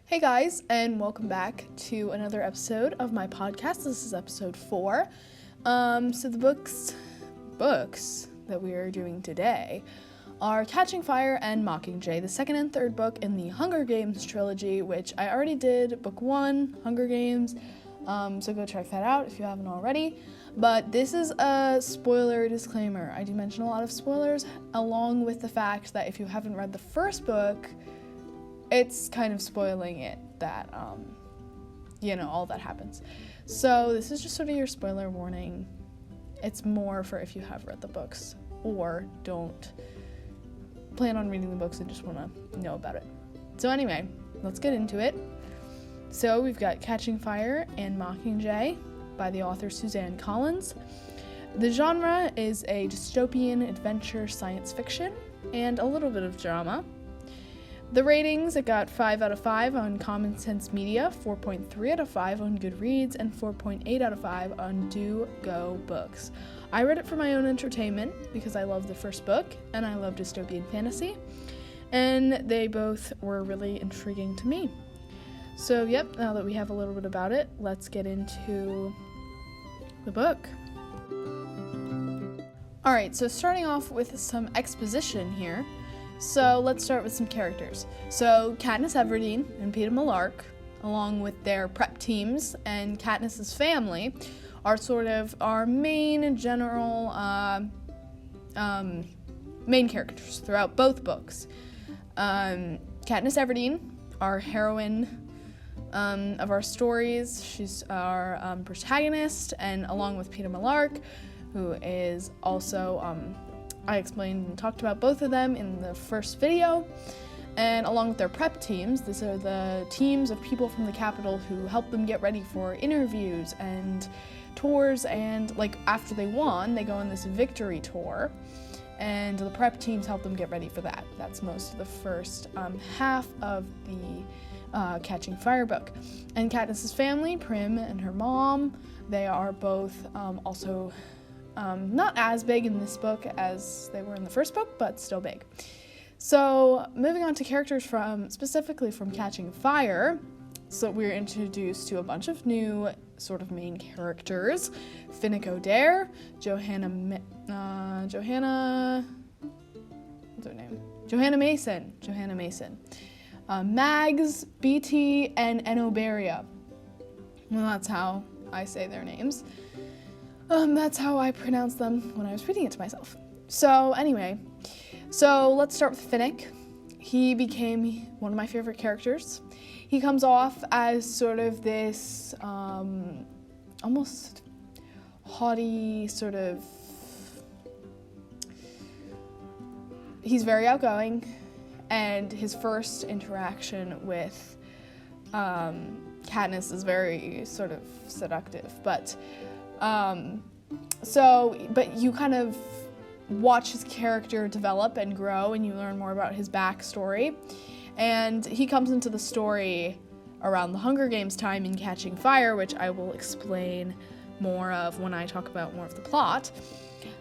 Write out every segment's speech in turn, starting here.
Hey guys, and welcome back to another episode of my podcast. This is episode 4. So the books that we are doing today are Catching Fire and Mockingjay, the second and third book in the Hunger Games trilogy, which I already did book 1, Hunger Games, so go check that out if you haven't already. But this is a spoiler disclaimer. I do mention a lot of spoilers, along with the fact that if you haven't read the first book, it's kind of spoiling it that, all that happens. So this is just sort of your spoiler warning. It's more for if you have read the books or don't plan on reading the books and just want to know about it. So anyway, let's get into it. So we've got Catching Fire and Mockingjay by the author Suzanne Collins. The genre is a dystopian adventure science fiction and a little bit of drama. The ratings, it got 5 out of 5 on Common Sense Media, 4.3 out of 5 on Goodreads, and 4.8 out of 5 on Do Go Books. I read it for my own entertainment because I love the first book and I love dystopian fantasy, and they both were really intriguing to me. So now that we have a little bit about it, let's get into the book. Alright, so starting off with some exposition here. So let's start with some characters. So Katniss Everdeen and Peeta Mellark, along with their prep teams and Katniss's family, are sort of our main general main characters throughout both books. Katniss Everdeen, our heroine of our stories, she's our protagonist, and along with Peeta Mellark, who is also I explained and talked about both of them in the first video, and along with their prep teams, these are the teams of people from the Capitol who help them get ready for interviews and tours, and after they won, they go on this victory tour, and the prep teams help them get ready for that. That's most of the first half of the Catching Fire book. And Katniss's family, Prim and her mom, they are both also not as big in this book as they were in the first book, but still big. So moving on to characters specifically from Catching Fire, so we're introduced to a bunch of new sort of main characters. Finnick Odair, Johanna Mason. Mags, BT, and Enoberia. Well, that's how I say their names. That's how I pronounced them when I was reading it to myself. So anyway, let's start with Finnick. He became one of my favorite characters. He comes off as sort of this almost haughty sort of... He's very outgoing, and his first interaction with Katniss is very sort of seductive, but you kind of watch his character develop and grow, and you learn more about his backstory. And he comes into the story around the Hunger Games time in Catching Fire, which I will explain more of when I talk about more of the plot.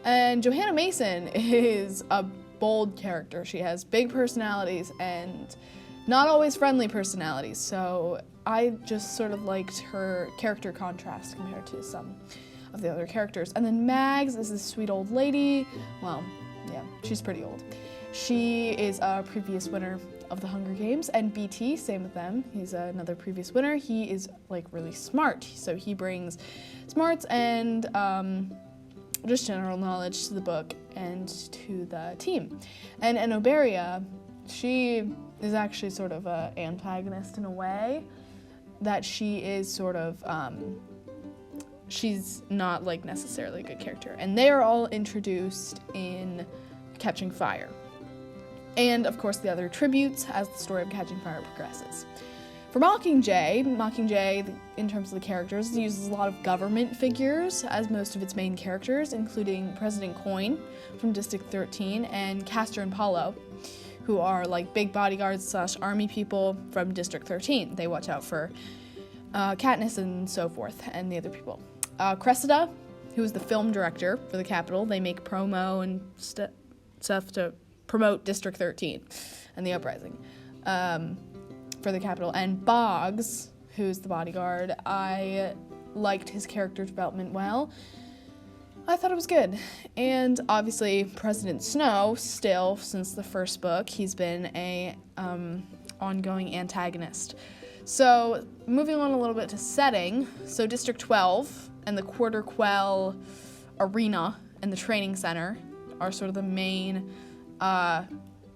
And Johanna Mason is a bold character. She has big personalities and not always friendly personalities, so I just sort of liked her character contrast compared to some of the other characters. And then Mags is this sweet old lady. Well, yeah, she's pretty old. She is a previous winner of the Hunger Games, and BT, same with them. He's another previous winner. He is really smart, so he brings smarts and just general knowledge to the book and to the team. And Enoberia, she is actually sort of an antagonist in a way, that she is sort of, she's not necessarily a good character. And they are all introduced in Catching Fire. And of course the other tributes as the story of Catching Fire progresses. For Mockingjay, in terms of the characters, it uses a lot of government figures as most of its main characters, including President Coin from District 13 and Castor and Paulo, who are big bodyguards / army people from District 13. They watch out for Katniss and so forth, and the other people. Cressida, who is the film director for the Capitol. They make promo and stuff to promote District 13 and the uprising. for the capital. And Boggs, who's the bodyguard, I liked his character development well. I thought it was good. And obviously President Snow, still, since the first book, he's been a ongoing antagonist. So moving on a little bit to setting, so District 12 and the Quarter Quell Arena and the training center are sort of the main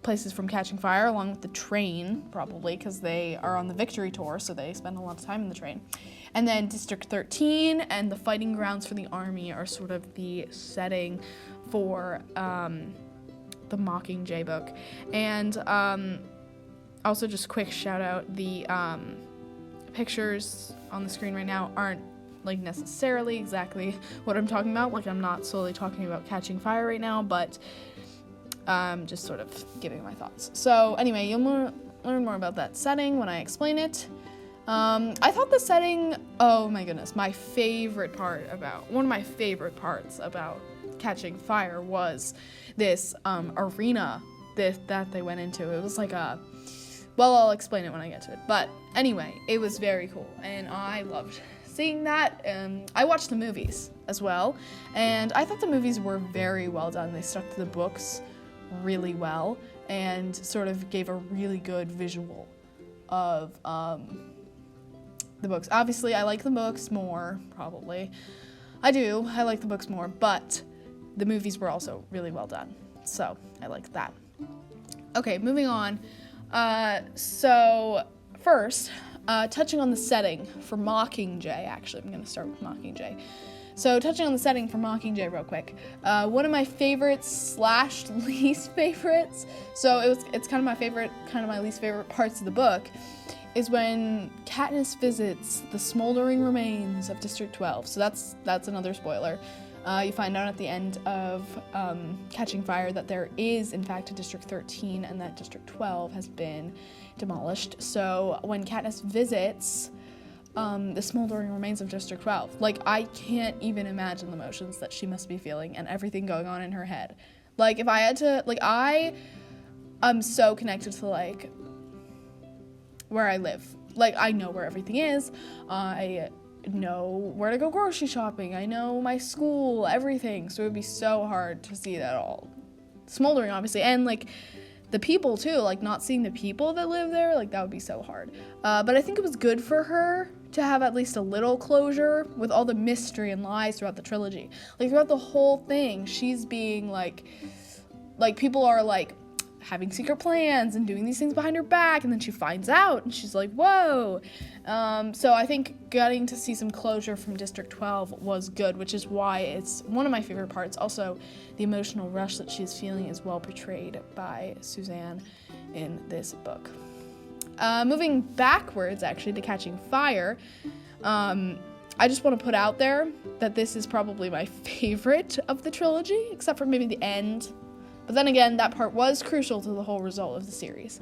places from Catching Fire, along with the train, probably, because they are on the Victory Tour, so they spend a lot of time in the train. And then District 13 and the fighting grounds for the army are sort of the setting for the Mockingjay book. And also, just quick shout out, the pictures on the screen right now aren't like necessarily exactly what I'm talking about. Like, I'm not solely talking about Catching Fire right now, but just sort of giving my thoughts. So anyway, you'll learn more about that setting when I explain it. I thought the setting, oh my goodness, one of my favorite parts about Catching Fire was this arena that they went into. It was like well, I'll explain it when I get to it. But anyway, it was very cool, and I loved seeing that. I watched the movies as well, and I thought the movies were very well done. They stuck to the books really well and sort of gave a really good visual of the books. Obviously, I like the books more, probably. I like the books more, but the movies were also really well done, so I liked that. Okay, moving on. So first, touching on the setting for Mockingjay, actually, I'm going to start with Mockingjay. So touching on the setting for Mockingjay real quick, one of my favorites / least favorites, so it's kind of my favorite, kind of my least favorite parts of the book, is when Katniss visits the smoldering remains of District 12. So that's another spoiler. You find out at the end of Catching Fire that there is, in fact, a District 13 and that District 12 has been demolished. So when Katniss visits the smoldering remains of District 12, like, I can't even imagine the emotions that she must be feeling and everything going on in her head. Like, if I had to, like, I'm so connected to, like, where I live. Like, I know where everything is. I know where to go grocery shopping. I know my school, everything. So it would be so hard to see that all smoldering, obviously. And, like, the people, too. Like, not seeing the people that live there, like, that would be so hard. But I think it was good for her to have at least a little closure with all the mystery and lies throughout the trilogy. Like, throughout the whole thing, she's being, like, people are, like, having secret plans and doing these things behind her back, and then she finds out, and she's like, whoa. So I think getting to see some closure from District 12 was good, which is why it's one of my favorite parts. Also, the emotional rush that she's feeling is well portrayed by Suzanne in this book. Moving backwards, actually, to Catching Fire, I just want to put out there that this is probably my favorite of the trilogy, except for maybe the end. But then again, that part was crucial to the whole result of the series.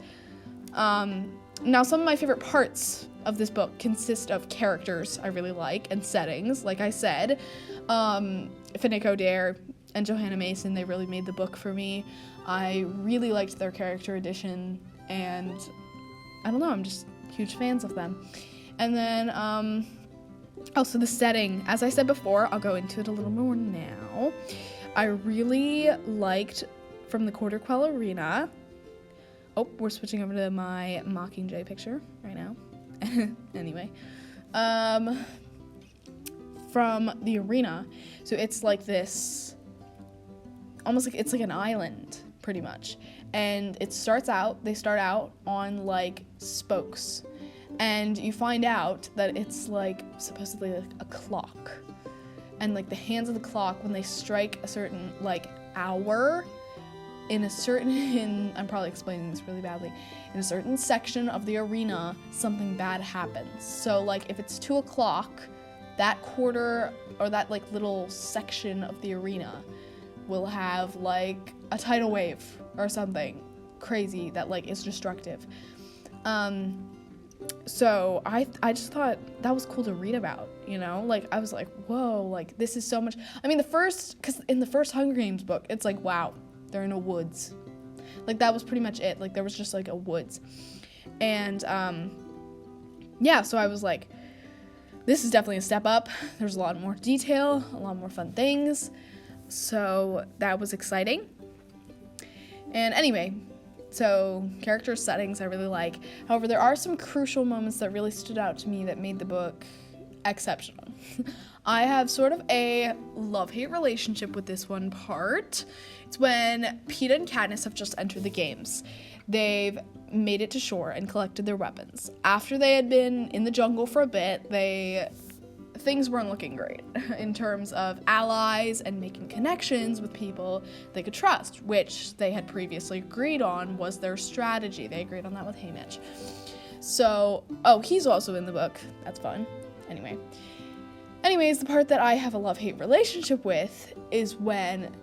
Now, some of my favorite parts of this book consist of characters I really like and settings. Like I said, Finnick Odair and Johanna Mason, they really made the book for me. I really liked their character addition, and I don't know, I'm just huge fans of them. And then also the setting. As I said before, I'll go into it a little more now. I really liked from the Quarter Quell Arena. Oh, we're switching over to my Mockingjay picture right now. Anyway. From the arena. So it's like this, almost like it's like an island, pretty much. And they start out on like spokes. And you find out that it's like supposedly like a clock. And like the hands of the clock, when they strike a certain like hour, I'm probably explaining this really badly, in a certain section of the arena, something bad happens. So like if it's 2 o'clock, that quarter or that like little section of the arena will have like a tidal wave or something crazy that like is destructive. So I just thought that was cool to read about, you know? Like, I was like, whoa, like, this is so much. I mean, because in the first Hunger Games book, it's like, wow, they're in a woods. Like, that was pretty much it. Like, there was just, like, a woods. And yeah, so I was like, this is definitely a step up. There's a lot more detail, a lot more fun things. So that was exciting. And anyway, so character settings I really like. However, there are some crucial moments that really stood out to me that made the book exceptional. I have sort of a love-hate relationship with this one part. It's when Peeta and Katniss have just entered the games. They've made it to shore and collected their weapons. After they had been in the jungle for a bit, things weren't looking great in terms of allies and making connections with people they could trust, which they had previously agreed on was their strategy. They agreed on that with Haymitch. So, he's also in the book. That's fun. Anyways, the part that I have a love-hate relationship with is when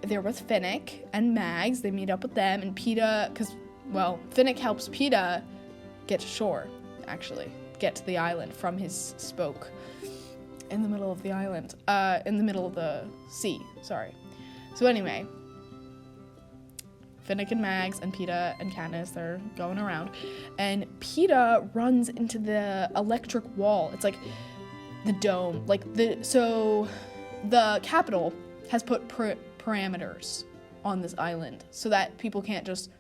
they're with Finnick and Mags. They meet up with them, and Peeta, Finnick helps Peeta get to shore, actually, get to the island from his spoke in the middle of the island, in the middle of the sea, sorry. So anyway, Finnick and Mags and Peeta and Katniss, they're going around, and Peeta runs into the electric wall. It's like the dome, so the capital has put parameters on this island so that people can't just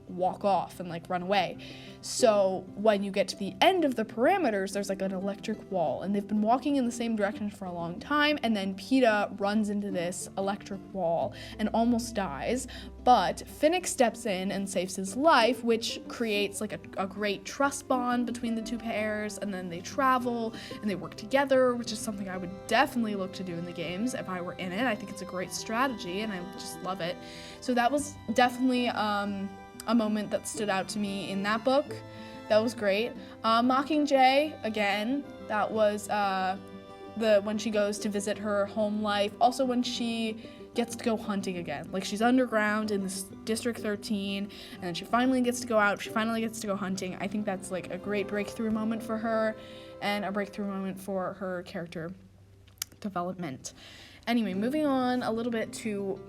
walk off and run away. So when you get to the end of the parameters, there's an electric wall, and they've been walking in the same direction for a long time, and then Peeta runs into this electric wall and almost dies, but Finnick steps in and saves his life, which creates a great trust bond between the two pairs, and then they travel and they work together, which is something I would definitely look to do in the games if I were in it. I think it's a great strategy and I just love it. So that was definitely a moment that stood out to me in that book. That was great. Mockingjay, again, that was when she goes to visit her home life. Also when she gets to go hunting again. She's underground in this District 13, and then she finally gets to go out. She finally gets to go hunting. I think that's a great breakthrough moment for her, and a breakthrough moment for her character development. Anyway, moving on a little bit to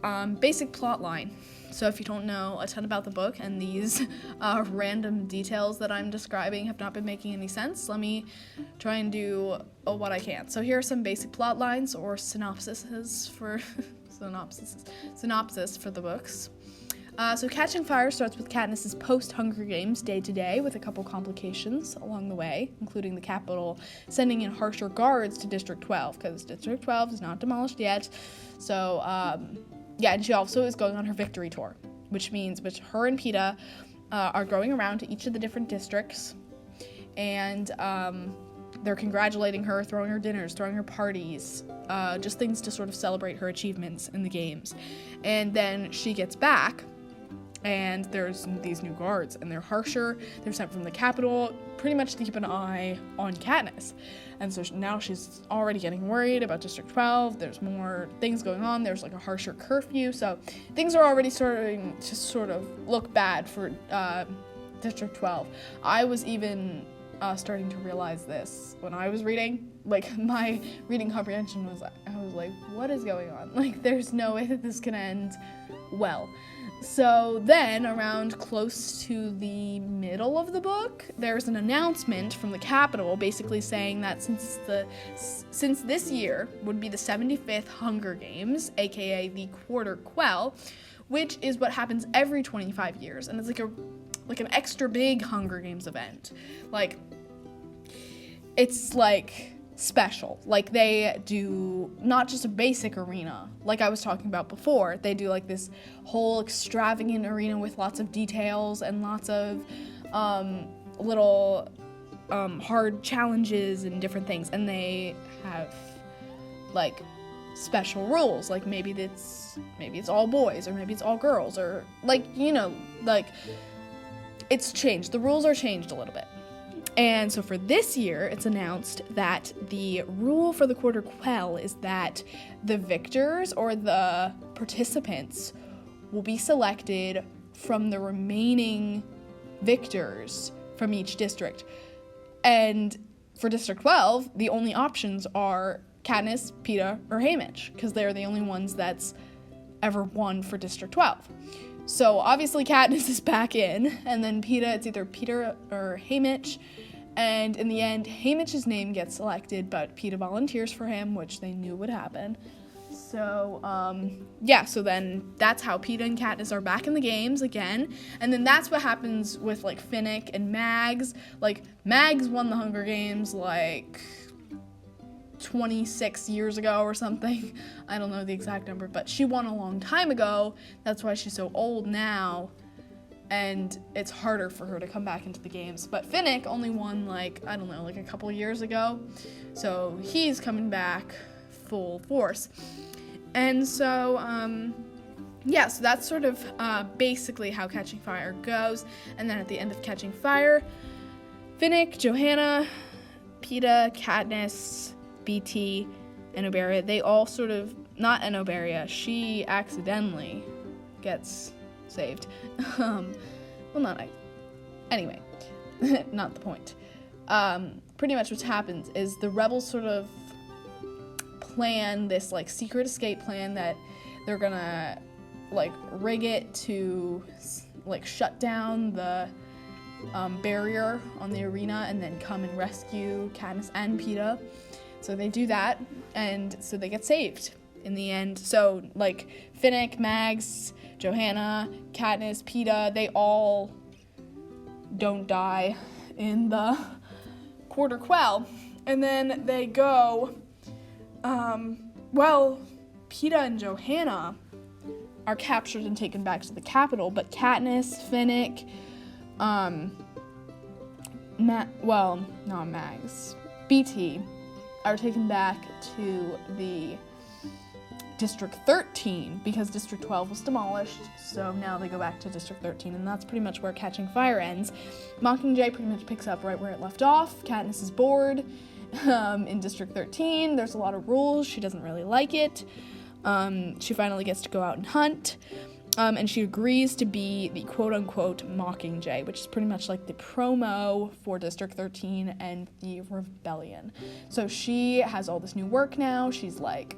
basic plot line. So if you don't know a ton about the book and these random details that I'm describing have not been making any sense, let me try and do what I can. So here are some basic plot lines or synopsis for the books. So Catching Fire starts with Katniss's post-Hunger Games day-to-day with a couple complications along the way, including the capital sending in harsher guards to District 12, because District 12 is not demolished yet. So, and she also is going on her victory tour, which her and Peeta are going around to each of the different districts, and they're congratulating her, throwing her dinners, throwing her parties, just things to sort of celebrate her achievements in the games. And then she gets back, and there's these new guards, and they're harsher. They're sent from the capital, pretty much to keep an eye on Katniss. And so now she's already getting worried about District 12. There's more things going on. There's a harsher curfew. So things are already starting to sort of look bad for District 12. I was even starting to realize this when I was reading. My reading comprehension was, I was like, what is going on? There's no way that this can end well. So then, around close to the middle of the book, there's an announcement from the Capitol basically saying that since this year would be the 75th Hunger Games, aka the Quarter Quell, which is what happens every 25 years, and it's an extra big Hunger Games event. It's special. They do not just a basic arena, like I was talking about before. They do this whole extravagant arena with lots of details and lots of little hard challenges and different things. And they have special rules. Maybe it's all boys, or maybe it's all girls, or it's changed. The rules are changed a little bit. And so for this year, it's announced that the rule for the Quarter Quell is that the victors or the participants will be selected from the remaining victors from each district. And for District 12, the only options are Katniss, Peeta, or Haymitch, because they're the only ones that's ever won for District 12. So obviously Katniss is back in, and then Peeta, it's either Peeta or Haymitch, And in the end, Haymitch's name gets selected, but Peeta volunteers for him, which they knew would happen. So, so then that's how Peeta and Katniss are back in the games again. And then that's what happens with, like, Finnick and Mags. Like, Mags won the Hunger Games, like, 26 years ago or something. I don't know the exact number, but she won a long time ago. That's why she's so old now. And it's harder for her to come back into the games. But Finnick only won, like, I don't know, like a couple years ago. So he's coming back full force. And so, so that's sort of basically how Catching Fire goes. And then at the end of Catching Fire, Finnick, Johanna, Peeta, Katniss, BT, and Oberia, they all sort of, not an Oberia, she accidentally gets saved. Anyway, not the point. Pretty much what happens is the rebels sort of plan this, like, secret escape plan that they're gonna, like, rig it to, like, shut down the barrier on the arena and then come and rescue Katniss and Peeta. So they do that, and so they get saved in the end. So, like, Finnick, Mags, Johanna, Katniss, Peeta, they all don't die in the Quarter Quell. And then they go, Peeta and Johanna are captured and taken back to the capital, but Katniss, Finnick, not Mags, BT, are taken back to the District 13 because District 12 was demolished, so now they go back to District 13, and that's pretty much where Catching Fire ends. Mockingjay pretty much picks up right where it left off. Katniss is bored in District 13. There's a lot of rules. She doesn't really like it. She finally gets to go out and hunt, and she agrees to be the quote-unquote Mockingjay, which is pretty much like the promo for District 13 and the rebellion. So she has all this new work now. She's, like,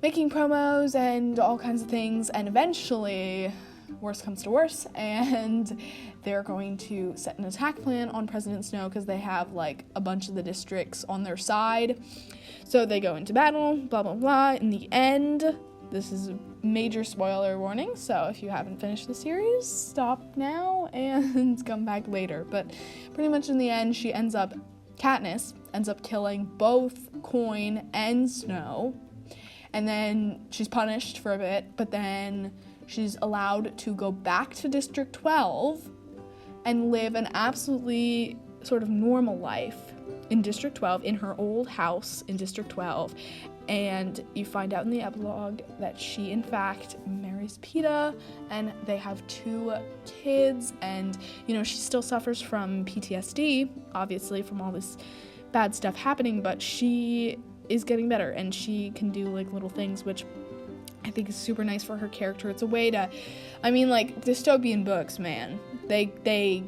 making promos and all kinds of things, and eventually, worse comes to worse, and they're going to set an attack plan on President Snow because they have, like, a bunch of the districts on their side. So they go into battle, blah, blah, blah. In the end, this is a major spoiler warning, so if you haven't finished the series, stop now and come back later. But pretty much in the end, Katniss ends up killing both Coin and Snow. And then she's punished for a bit, but then she's allowed to go back to District 12 and live an absolutely sort of normal life in District 12, in her old house in District 12. And you find out in the epilogue that she, in fact, marries Peeta, and they have 2 kids, and, you know, she still suffers from PTSD, obviously, from all this bad stuff happening, but she is getting better, and she can do, like, little things, which I think is super nice for her character. It's a way to, I mean, like, dystopian books, man, they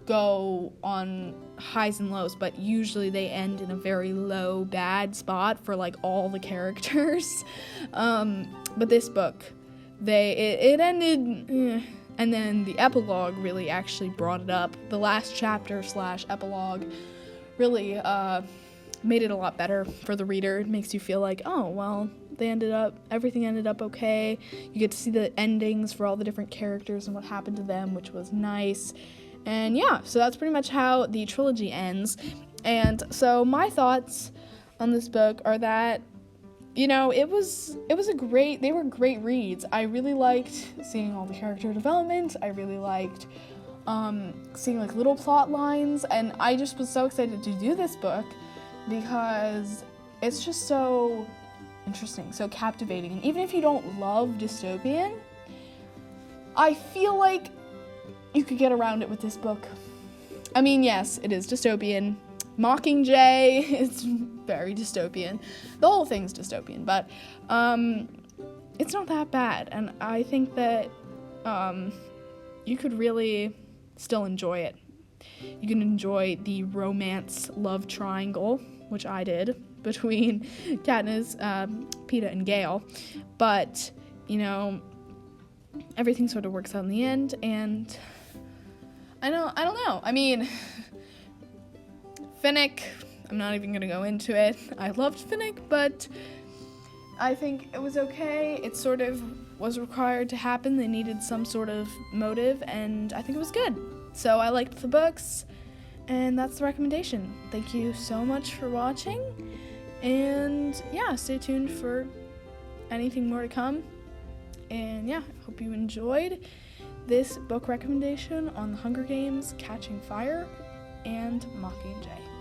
go on highs and lows, but usually they end in a very low, bad spot for, like, all the characters. But this book, it ended, and then the epilogue really actually brought it up. The last chapter / epilogue really, made it a lot better for the reader. It makes you feel like, oh, well, everything ended up okay. You get to see the endings for all the different characters and what happened to them, which was nice. And yeah, so that's pretty much how the trilogy ends. And so my thoughts on this book are that, you know, they were great reads. I really liked seeing all the character development. I really liked seeing, like, little plot lines, and I just was so excited to do this book because it's just so interesting, so captivating. And even if you don't love dystopian, I feel like you could get around it with this book. I mean, yes, it is dystopian. Mockingjay is very dystopian. The whole thing's dystopian, but it's not that bad. And I think that you could really still enjoy it. You can enjoy the romance love triangle, which I did, between Katniss, Peeta, and Gale. But, you know, everything sort of works out in the end, and I don't know. I mean, Finnick, I'm not even gonna go into it. I loved Finnick, but I think it was okay. It sort of was required to happen. They needed some sort of motive, and I think it was good. So I liked the books, and that's the recommendation. Thank you so much for watching, and yeah, stay tuned for anything more to come. And yeah, I hope you enjoyed this book recommendation on The Hunger Games, Catching Fire, and Mockingjay.